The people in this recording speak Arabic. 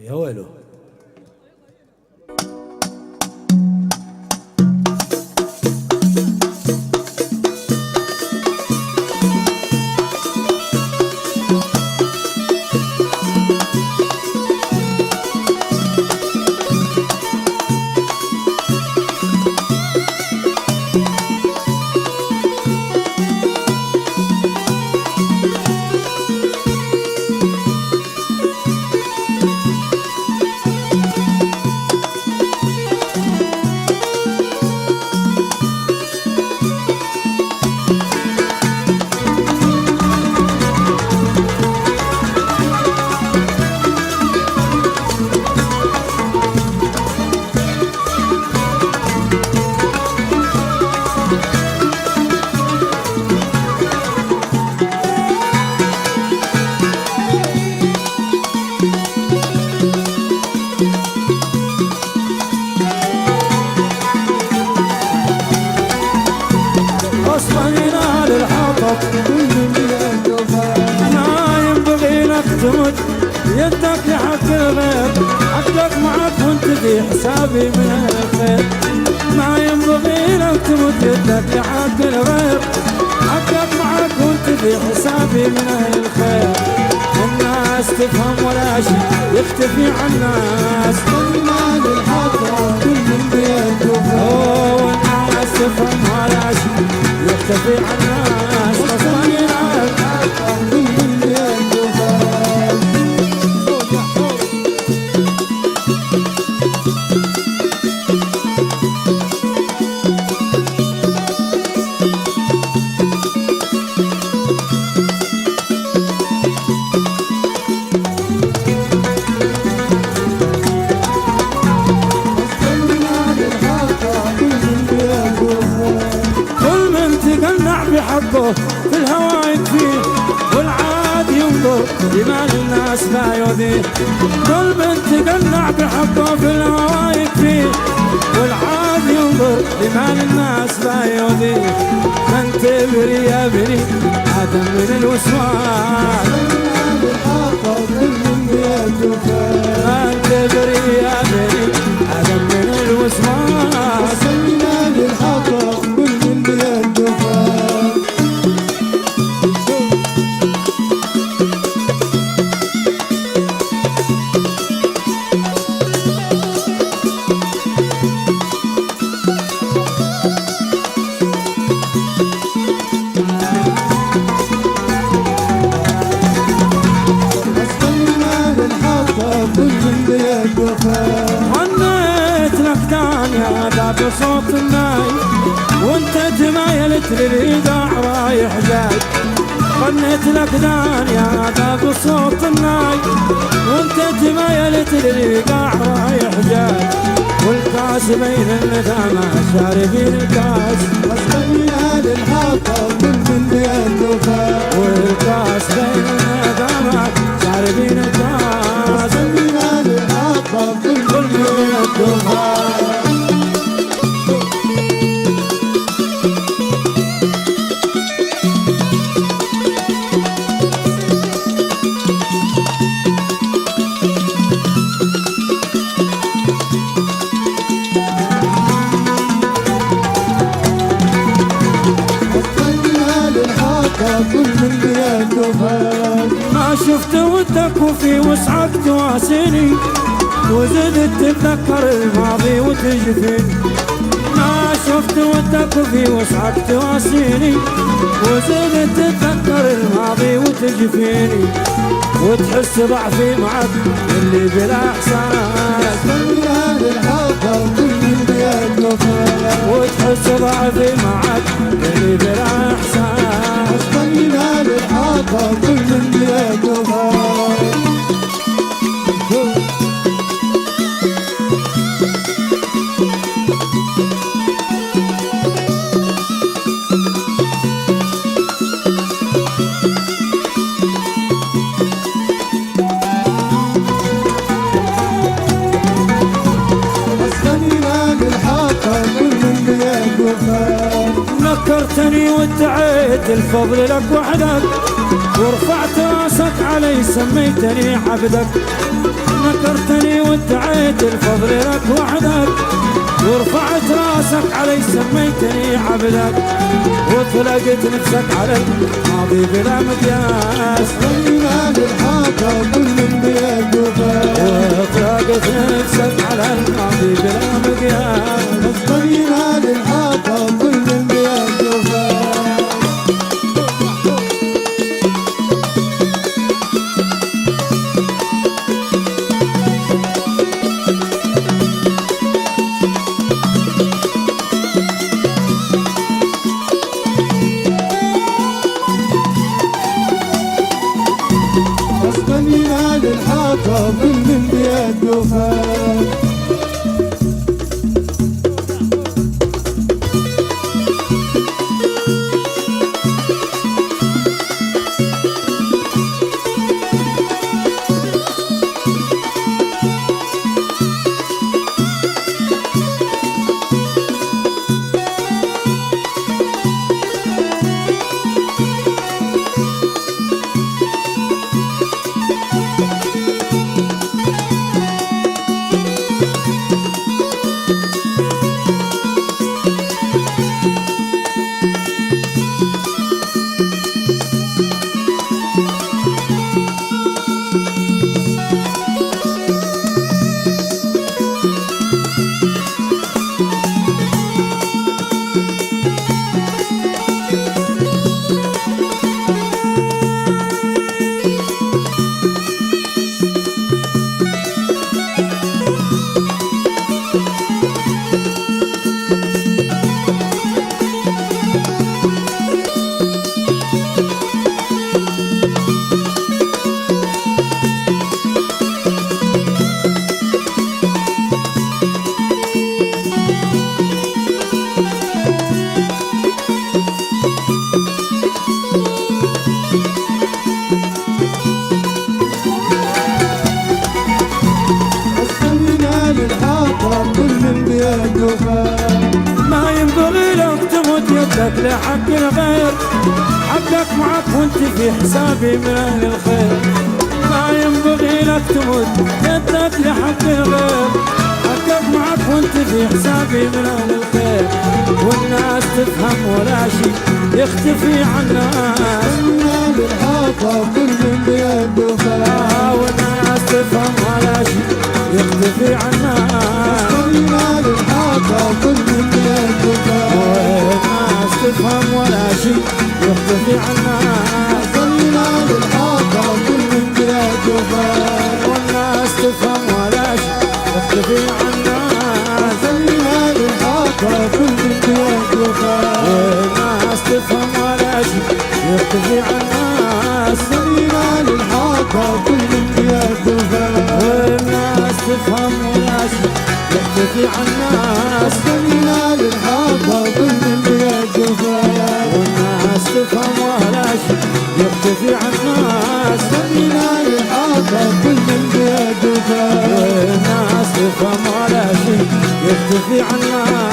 يا ويلو. ما ينبغي لك تمد يدك لحق الغير، حقك معك وانت في حسابي من الخير. ما ينبغي لك تمد يدك لحق الغير، حقك معك وانت في حسابي من الخير. الناس تفهم ولا شيء يختفي عن الناس، المال الحق كل من بيده. والناس تفهم ولا شيء يختفي عن الناس. بحقه في الهوى يكفيه، والعاد ينظر لمال الناس لا يؤذيه. كل من تقنع بحقه في الهوى يكفيه، والعاد ينظر لمال الناس لا يؤذيه. من تبري يا بني آدم من الوسواس، من تبري يا بني آدم من الوسواس. غنيت لك دنيا ذا بصوت الناي، وانت تمايلت للإيقاع رايح جاي. غنيت لك دنيا ذا بصوت الناي، وانت تمايلت للإيقاع رايح جاي. والكاس بين الندامة شاربين الكاس، غنينا للحطب من بيده. والكاس بين الندامة شاربين الكاس، غنينا للحطب كل بيده. ما شفت ودك وفي وسعك تواسيني، وزدت تتذكر الماضي وتجفيني. ما شفت ودك وفي وسعك تواسيني، وزدت تتذكر الماضي وتجفيني. وتحس ضعفي معك اللي بلا احساس، وتحس ضعفي معك اللي بلا احساس. غنينا للحطب كل من بيده. نكرتني وادعيت الفضل لك وحدك، ورفعت راسك علي سميتني عبدك. نكرتني ومنيت الفضل لك وحدك، ورفعت راسك علي سميتني عبدك، وطلقت نفسك علي ماضي بلا مقياس. خلينا للحاطة كل بيد وفاء، وطلقت نفسك على الماضي بلا مقياس. خلينا للحاطة كل بيد وفاء. خلينا للحاطة كل بيد وفاء. ما ينبغي لك تموت يدك لحق الغير، حقك معك وانت في حسابي من اهل الخير. ما ينبغي لك تموت يدك لحق الغير، حقك معك وانت في حسابي من اهل الخير. والناس تفهم ولا شي يختفي عن الناس. للحاطة كل بيد وفاء، والناس تفهم ولا شي يختفي عن الناس. خلينا للحاطة كل بيد وفاء، والناس تفهم ولا شي يختفي عن الناس. خلينا للحاطة كل بيد وفاء، والناس تفهم ولا شي يختفي عن الناس. خلينا للحاطة كل بيد وفاء، والناس تفهم ولا شي يختفي عن الناس. خلينا للحاطة كل بيد وفاء، والناس تفهم ولا شي يختفي عن الناس. خلينا للحاطة كل بيد وفاء، والناس تفهم ولا شي يختفي عن الناس. خلينا للحاطة كل بيد وفاء، والناس تفهم ولا شي يختفي عن الناس.